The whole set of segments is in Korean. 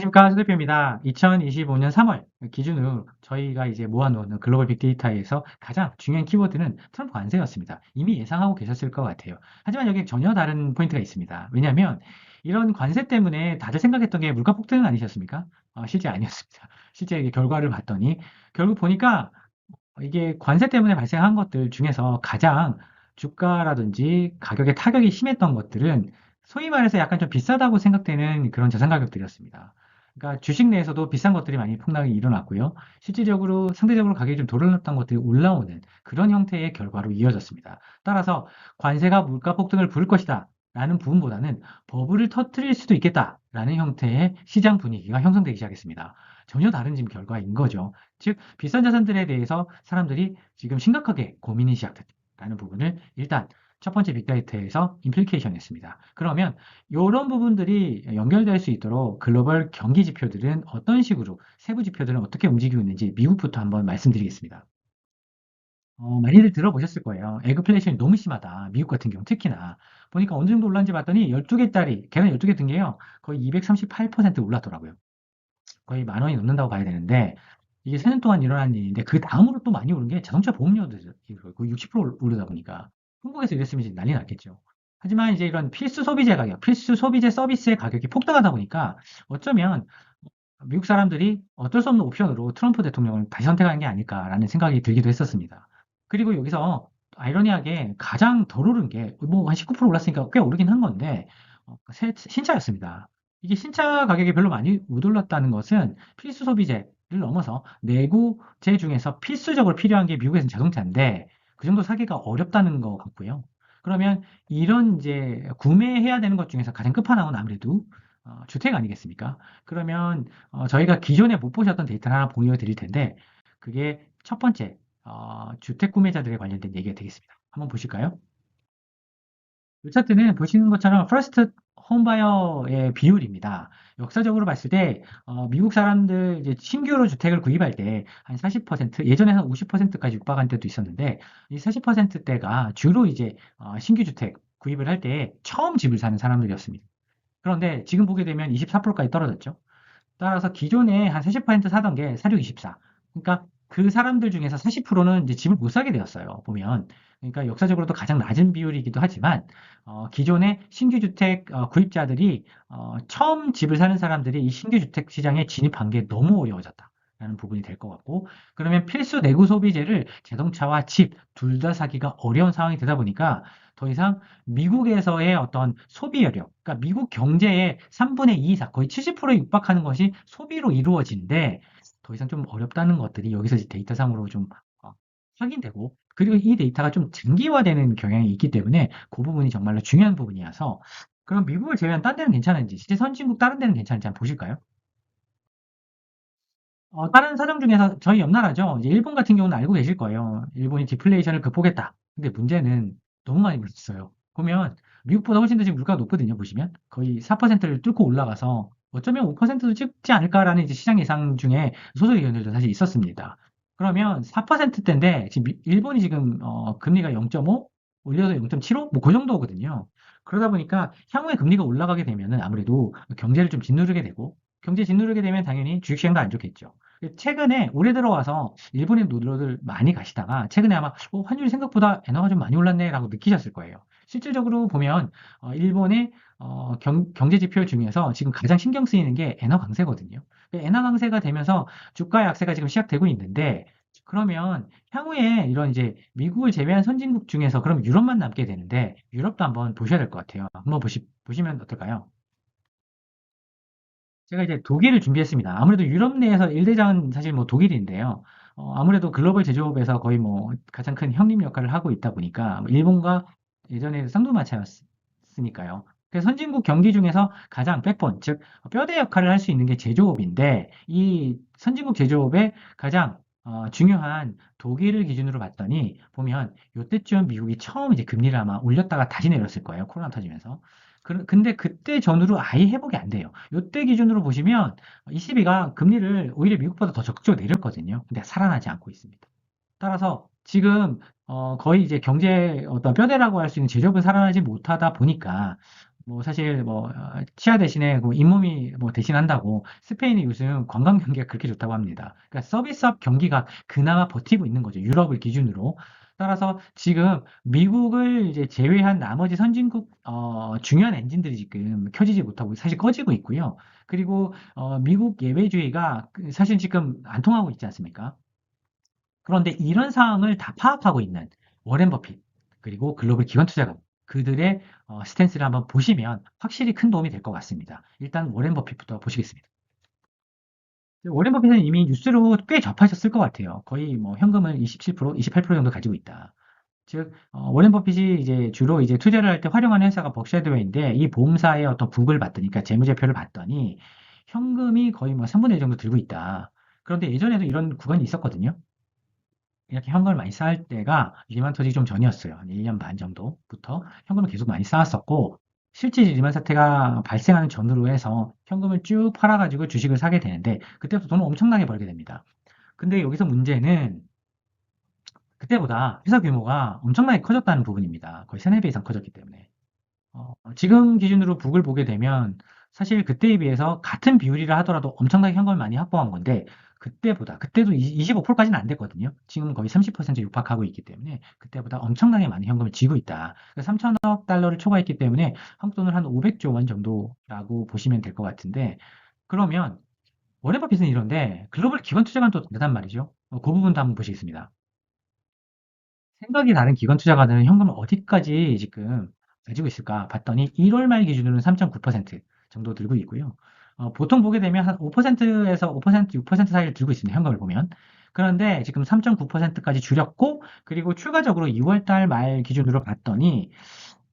안녕하십니까. 조 대표입니다. 2025년 3월 기준으로 저희가 이제 모아놓은 글로벌 빅데이터에서 가장 중요한 키워드는 트럼프 관세였습니다. 이미 예상하고 계셨을 것 같아요. 하지만 여기 전혀 다른 포인트가 있습니다. 왜냐하면 이런 관세 때문에 다들 생각했던 게 물가 폭등 아니셨습니까? 실제 아니었습니다. 실제 이게 결과를 봤더니 결국 보니까 이게 관세 때문에 발생한 것들 중에서 가장 주가라든지 가격에 타격이 심했던 것들은 소위 말해서 약간 좀 비싸다고 생각되는 그런 자산 가격들이었습니다. 그러니까 주식 내에서도 비싼 것들이 많이 폭락이 일어났고요. 실질적으로 상대적으로 가격이 좀 도달했던 것들이 올라오는 그런 형태의 결과로 이어졌습니다. 따라서 관세가 물가 폭등을 부를 것이다 라는 부분보다는 버블을 터뜨릴 수도 있겠다 라는 형태의 시장 분위기가 형성되기 시작했습니다. 전혀 다른 지금 결과인 거죠. 즉 비싼 자산들에 대해서 사람들이 지금 심각하게 고민이 시작됐다는 부분을 일단 첫 번째 빅데이터에서 임플리케이션 했습니다. 그러면 이런 부분들이 연결될 수 있도록 글로벌 경기 지표들은 어떤 식으로 세부 지표들은 어떻게 움직이고 있는지 미국부터 한번 말씀드리겠습니다. 많이들 들어보셨을 거예요. 에그플레이션이 너무 심하다. 미국 같은 경우 특히나. 보니까 어느 정도 올랐는지 봤더니 12개짜리, 계란 12개 든 게요. 거의 238% 올랐더라고요. 거의 만 원이 넘는다고 봐야 되는데 이게 4년 동안 일어난 일인데 그 다음으로 또 많이 오른 게 자동차 보험료도 거의 60% 오르다 보니까 한국에서 이랬으면 이제 난리 났겠죠. 하지만 이제 이런 필수 소비재 가격, 필수 소비재 서비스의 가격이 폭등하다 보니까 어쩌면 미국 사람들이 어쩔 수 없는 옵션으로 트럼프 대통령을 다시 선택한 게 아닐까라는 생각이 들기도 했었습니다. 그리고 여기서 아이러니하게 가장 덜 오른 게 뭐 한 19% 올랐으니까 꽤 오르긴 한 건데 신차였습니다. 이게 신차 가격이 별로 많이 못 올랐다는 것은 필수 소비재를 넘어서 내구재 중에서 필수적으로 필요한 게 미국에서는 자동차인데 그 정도 사기가 어렵다는 것 같고요. 그러면 이런 이제 구매해야 되는 것 중에서 가장 끝판왕은 아무래도 주택 아니겠습니까? 그러면 저희가 기존에 못 보셨던 데이터를 하나 공유해 드릴 텐데 그게 첫 번째 주택 구매자들에 관련된 얘기가 되겠습니다. 한번 보실까요? 이 차트는 보시는 것처럼 퍼스트 홈바이어의 비율입니다. 역사적으로 봤을 때 미국 사람들 이제 신규로 주택을 구입할 때 한 40%, 예전에는 50%까지 육박한 때도 있었는데 이 40%대가 주로 이제 신규 주택 구입을 할 때 처음 집을 사는 사람들이었습니다. 그런데 지금 보게 되면 24%까지 떨어졌죠. 따라서 기존에 한 40% 사던 게 46, 24. 그러니까 그 사람들 중에서 40%는 이제 집을 못 사게 되었어요. 보면. 그러니까 역사적으로도 가장 낮은 비율이기도 하지만 기존의 신규 주택 구입자들이 처음 집을 사는 사람들이 이 신규 주택 시장에 진입한 게 너무 어려워졌다. 라는 부분이 될 것 같고, 그러면 필수 내구 소비재를 자동차와 집 둘 다 사기가 어려운 상황이 되다 보니까 더 이상 미국에서의 어떤 소비 여력, 그러니까 미국 경제의 3분의 2 이상, 거의 70%에 육박하는 것이 소비로 이루어진데 더 이상 좀 어렵다는 것들이 여기서 이제 데이터상으로 좀 어, 확인되고, 그리고 이 데이터가 좀 장기화되는 경향이 있기 때문에 그 부분이 정말로 중요한 부분이어서 그럼 미국을 제외한 딴 데는 괜찮은지, 실제 선진국 다른 데는 괜찮은지 한번 보실까요? 다른 사정 중에서 저희 옆 나라죠. 이제 일본 같은 경우는 알고 계실 거예요. 일본이 디플레이션을 극복했다. 근데 문제는 너무 많이 올랐어요. 보면 미국보다 훨씬 더 지금 물가가 높거든요. 보시면 거의 4%를 뚫고 올라가서 어쩌면 5%도 찍지 않을까라는 이제 시장 예상 중에 소설 의견들도 사실 있었습니다. 그러면 4%대인데 지금 일본이 지금 금리가 0.5 올려서 0.75 뭐 그 정도거든요. 그러다 보니까 향후에 금리가 올라가게 되면은 아무래도 경제를 좀 짓누르게 되고 경제 짓누르게 되면 당연히 주식시장도 안 좋겠죠. 최근에 올해 들어와서 일본인 노드로들 많이 가시다가 최근에 아마 환율이 생각보다 엔화가 좀 많이 올랐네라고 느끼셨을 거예요. 실질적으로 보면 일본의 경제 지표 중에서 지금 가장 신경 쓰이는 게 엔화 강세거든요. 엔화 강세가 되면서 주가 약세가 지금 시작되고 있는데 그러면 향후에 이런 이제 미국을 제외한 선진국 중에서 그럼 유럽만 남게 되는데 유럽도 한번 보셔야 될 것 같아요. 한번 보시면 어떨까요? 제가 이제 독일을 준비했습니다. 아무래도 유럽 내에서 1대장은 사실 뭐 독일인데요. 아무래도 글로벌 제조업에서 거의 뭐 가장 큰 형님 역할을 하고 있다 보니까 뭐 일본과 예전에 쌍두마차였으니까요. 그래서 선진국 경기 중에서 가장 백본, 즉 뼈대 역할을 할 수 있는 게 제조업인데 이 선진국 제조업의 가장 중요한 독일을 기준으로 봤더니 보면 요때쯤 미국이 처음 이제 금리를 아마 올렸다가 다시 내렸을 거예요. 코로나 터지면서. 근데 그때 전후로 아예 회복이 안 돼요. 요때 기준으로 보시면 ECB가 금리를 오히려 미국보다 더 적극적으로 내렸거든요. 근데 살아나지 않고 있습니다. 따라서 지금 거의 이제 경제 어떤 뼈대라고 할 수 있는 제조업은 살아나지 못하다 보니까 뭐 사실 뭐 치아 대신에 그 잇몸이 뭐 대신한다고 스페인이 요즘 관광 경기가 그렇게 좋다고 합니다. 그러니까 서비스업 경기가 그나마 버티고 있는 거죠. 유럽을 기준으로. 따라서 지금 미국을 이제 제외한 나머지 선진국 중요한 엔진들이 지금 켜지지 못하고 사실 꺼지고 있고요. 그리고 미국 예외주의가 사실 지금 안 통하고 있지 않습니까? 그런데 이런 상황을 다 파악하고 있는 워렌 버핏 그리고 글로벌 기관 투자가 그들의 스탠스를 한번 보시면 확실히 큰 도움이 될 것 같습니다. 일단 워렌 버핏부터 보시겠습니다. 워렌 버핏은 이미 뉴스로 꽤 접하셨을 것 같아요. 거의 뭐 현금을 27%, 28% 정도 가지고 있다. 즉, 워렌 버핏이 이제 주로 이제 투자를 할 때 활용하는 회사가 벅셔 드웨이인데 이 보험사의 어떤 북을 봤더니, 그러니까 재무제표를 봤더니 현금이 거의 뭐 3분의 1 정도 들고 있다. 그런데 예전에도 이런 구간이 있었거든요. 이렇게 현금을 많이 쌓을 때가 리만 터지기 좀 전이었어요. 한 1년 반 정도부터 현금을 계속 많이 쌓았었고, 실제 리만 사태가 발생하는 전후로 해서 현금을 쭉 팔아가지고 주식을 사게 되는데, 그때부터 돈을 엄청나게 벌게 됩니다. 근데 여기서 문제는 그때보다 회사 규모가 엄청나게 커졌다는 부분입니다. 거의 3~4배 이상 커졌기 때문에. 지금 기준으로 북을 보게 되면 사실 그때에 비해서 같은 비율이라 하더라도 엄청나게 현금을 많이 확보한 건데 그때도 25%까지는 안 됐거든요. 지금 거의 30% 육박하고 있기 때문에 그때보다 엄청나게 많이 현금을 쥐고 있다. 3천억 달러를 초과했기 때문에 한국 돈으로 한 500조 원 정도라고 보시면 될 것 같은데 그러면 워렌 버핏은 이런데 글로벌 기관 투자가는 또 다르단 말이죠. 그 부분도 한번 보시겠습니다. 생각이 다른 기관 투자가들은 현금을 어디까지 지금 가지고 있을까 봤더니 1월 말 기준으로는 3.9% 정도 들고 있고요. 보통 보게 되면 한 5%에서 5%, 6% 사이를 들고 있습니다. 현금을 보면. 그런데 지금 3.9%까지 줄였고, 그리고 추가적으로 2월 달 말 기준으로 봤더니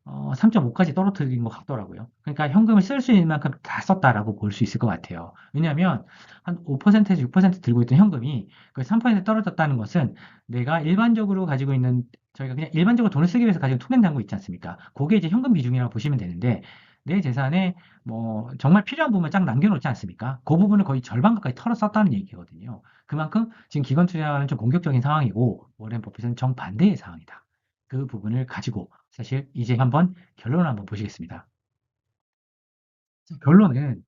3.5까지 떨어뜨린 것 같더라고요. 그러니까 현금을 쓸 수 있는 만큼 다 썼다라고 볼 수 있을 것 같아요. 왜냐하면 한 5%에서 6% 들고 있던 현금이 그 3% 떨어졌다는 것은 내가 일반적으로 가지고 있는 저희가 그냥 일반적으로 돈을 쓰기 위해서 가지고 통장잔고 있지 않습니까? 그게 이제 현금 비중이라고 보시면 되는데 내 재산에 뭐 정말 필요한 부분을 쫙 남겨놓지 않습니까? 그 부분을 거의 절반 가까이 털어 썼다는 얘기거든요. 그만큼 지금 기관 투자는 좀 공격적인 상황이고 워렌 버핏은 정반대의 상황이다. 그 부분을 가지고 사실 이제 한번 결론을 한번 보시겠습니다. 결론은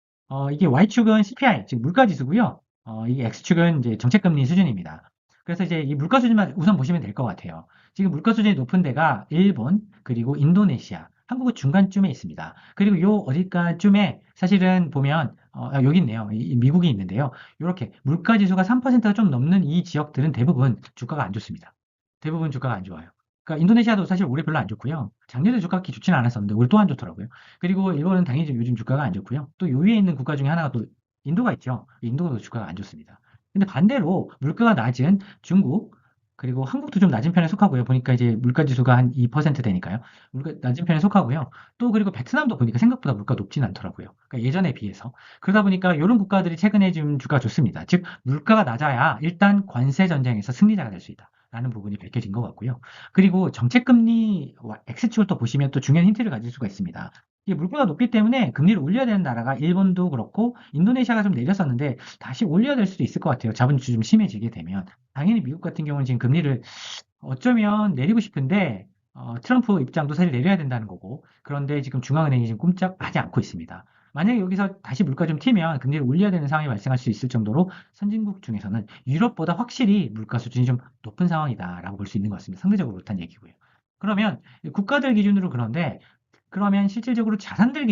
이게 Y축은 CPI, 즉 물가 지수고요. 이게 X축은 이제 정책금리 수준입니다. 그래서 이제 이 물가 수준만 우선 보시면 될 것 같아요. 지금 물가 수준이 높은 데가 일본, 그리고 인도네시아, 한국은 중간쯤에 있습니다. 그리고 요 어디까쯤에 사실은 보면 여기 있네요. 미국이 있는데요. 이렇게 물가 지수가 3%가 좀 넘는 이 지역들은 대부분 주가가 안 좋습니다. 대부분 주가가 안 좋아요. 그러니까 인도네시아도 사실 올해 별로 안 좋고요. 작년에 주가 그렇게 좋지는 않았었는데 올해 또 안 좋더라고요. 그리고 일본은 당연히 좀 요즘 주가가 안 좋고요. 또 요 위에 있는 국가 중에 하나가 또 인도가 있죠. 인도도 주가가 안 좋습니다. 근데 반대로 물가가 낮은 중국, 그리고 한국도 좀 낮은 편에 속하고요. 보니까 이제 물가 지수가 한 2% 되니까요. 물가 낮은 편에 속하고요. 또 그리고 베트남도 보니까 생각보다 물가 높진 않더라고요. 그러니까 예전에 비해서. 그러다 보니까 이런 국가들이 최근에 좀 주가가 좋습니다. 즉 물가가 낮아야 일단 관세 전쟁에서 승리자가 될 수 있다. 라는 부분이 밝혀진 것 같고요. 그리고 정책금리 X축을 또 보시면 또 중요한 힌트를 가질 수가 있습니다. 이 물가가 높기 때문에 금리를 올려야 되는 나라가 일본도 그렇고 인도네시아가 좀 내렸었는데 다시 올려야 될 수도 있을 것 같아요. 자본주의 좀 심해지게 되면. 당연히 미국 같은 경우는 지금 금리를 어쩌면 내리고 싶은데 트럼프 입장도 사실 내려야 된다는 거고 그런데 지금 중앙은행이 지금 꼼짝하지 않고 있습니다. 만약에 여기서 다시 물가 좀 튀면 금리를 올려야 되는 상황이 발생할 수 있을 정도로 선진국 중에서는 유럽보다 확실히 물가 수준이 좀 높은 상황이다라고 볼 수 있는 것 같습니다. 상대적으로 그렇다는 얘기고요. 그러면 국가들 기준으로 그런데 그러면 실질적으로 자산들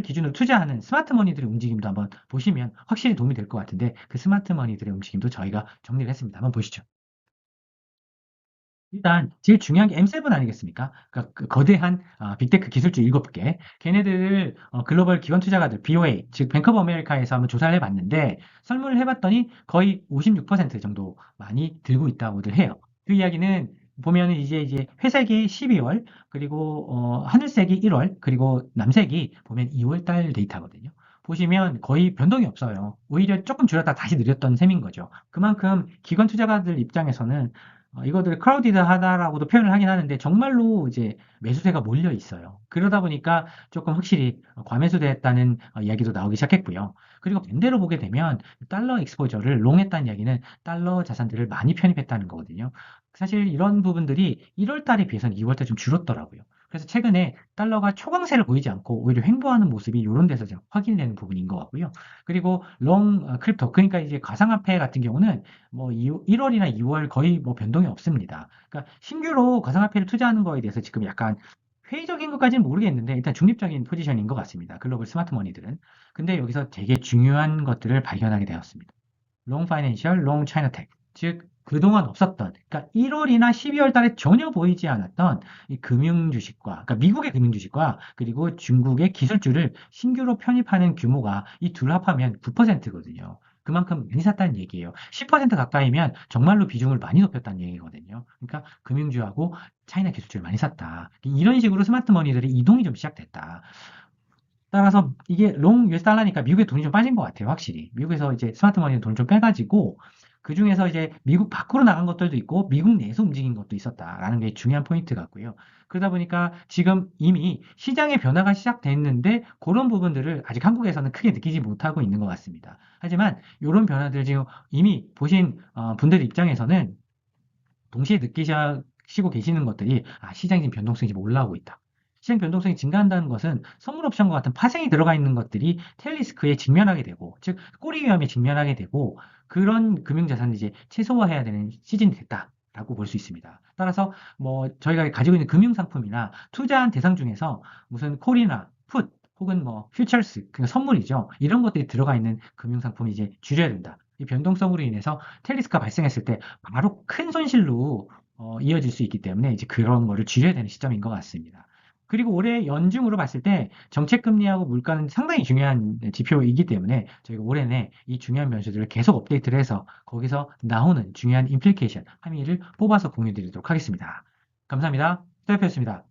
기준으로 투자하는 스마트 머니들의 움직임도 한번 보시면 확실히 도움이 될 것 같은데 그 스마트 머니들의 움직임도 저희가 정리를 했습니다. 한번 보시죠. 일단 제일 중요한 게 M7 아니겠습니까? 그러니까 그 거대한 빅테크 기술주 7개. 걔네들을 글로벌 기관 투자가들 BOA, 즉 뱅크 오브 아메리카에서 한번 조사를 해봤는데 설문을 해봤더니 거의 56% 정도 많이 들고 있다고들 해요. 그 이야기는 보면은 이제 회색이 12월, 그리고 하늘색이 1월, 그리고 남색이 보면 2월 달 데이터거든요. 보시면 거의 변동이 없어요. 오히려 조금 줄였다 다시 늘렸던 셈인 거죠. 그만큼 기관 투자가들 입장에서는 이거를 크라우디드하다라고도 표현을 하긴 하는데 정말로 이제 매수세가 몰려 있어요. 그러다 보니까 조금 확실히 과매수됐다는 이야기도 나오기 시작했고요. 그리고 반대로 보게 되면 달러 익스포저를 롱했다는 이야기는 달러 자산들을 많이 편입했다는 거거든요. 사실 이런 부분들이 1월 달에 비해서는 2월 달에 좀 줄었더라고요. 그래서 최근에 달러가 초강세를 보이지 않고 오히려 횡보하는 모습이 이런 데서 좀 확인되는 부분인 것 같고요. 그리고 크립토, 그러니까 이제 가상화폐 같은 경우는 뭐 1월이나 2월 거의 뭐 변동이 없습니다. 그러니까 신규로 가상화폐를 투자하는 거에 대해서 지금 약간 회의적인 것까지는 모르겠는데 일단 중립적인 포지션인 것 같습니다. 글로벌 스마트 머니들은. 근데 여기서 되게 중요한 것들을 발견하게 되었습니다. 롱 파이낸셜, 롱 차이나텍. 즉 그동안 없었던, 그러니까 1월이나 12월 달에 전혀 보이지 않았던 이 금융 주식과, 그러니까 미국의 금융 주식과 그리고 중국의 기술주를 신규로 편입하는 규모가 이 둘 합하면 9%거든요. 그만큼 많이 샀다는 얘기예요. 10% 가까이면 정말로 비중을 많이 높였다는 얘기거든요. 그러니까 금융주하고 차이나 기술주를 많이 샀다. 이런 식으로 스마트 머니들의 이동이 좀 시작됐다. 따라서 이게 롱 US 달러니까 미국에 돈이 좀 빠진 것 같아요, 확실히. 미국에서 이제 스마트 머니 돈을 좀 빼가지고 그 중에서 이제 미국 밖으로 나간 것들도 있고 미국 내에서 움직인 것도 있었다라는 게 중요한 포인트 같고요. 그러다 보니까 지금 이미 시장의 변화가 시작됐는데 그런 부분들을 아직 한국에서는 크게 느끼지 못하고 있는 것 같습니다. 하지만 이런 변화들 지금 이미 보신 분들 입장에서는 동시에 느끼시고 계시는 것들이 시장의 변동성이 지금 올라오고 있다. 시장 변동성이 증가한다는 것은 선물 옵션과 같은 파생이 들어가 있는 것들이 테일 리스크에 직면하게 되고, 즉 꼬리 위험에 직면하게 되고 그런 금융자산을 이제 최소화해야 되는 시즌이 됐다라고 볼 수 있습니다. 따라서 뭐 저희가 가지고 있는 금융 상품이나 투자한 대상 중에서 무슨 콜이나 풋 혹은 뭐 퓨처스, 그 선물이죠. 이런 것들이 들어가 있는 금융 상품이 이제 줄여야 된다. 이 변동성으로 인해서 테일 리스크가 발생했을 때 바로 큰 손실로 이어질 수 있기 때문에 이제 그런 거를 줄여야 되는 시점인 것 같습니다. 그리고 올해 연중으로 봤을 때 정책 금리하고 물가는 상당히 중요한 지표이기 때문에 저희가 올해 내 이 중요한 변수들을 계속 업데이트를 해서 거기서 나오는 중요한 임플리케이션, 함의를 뽑아서 공유 드리도록 하겠습니다. 감사합니다. 스테프였습니다.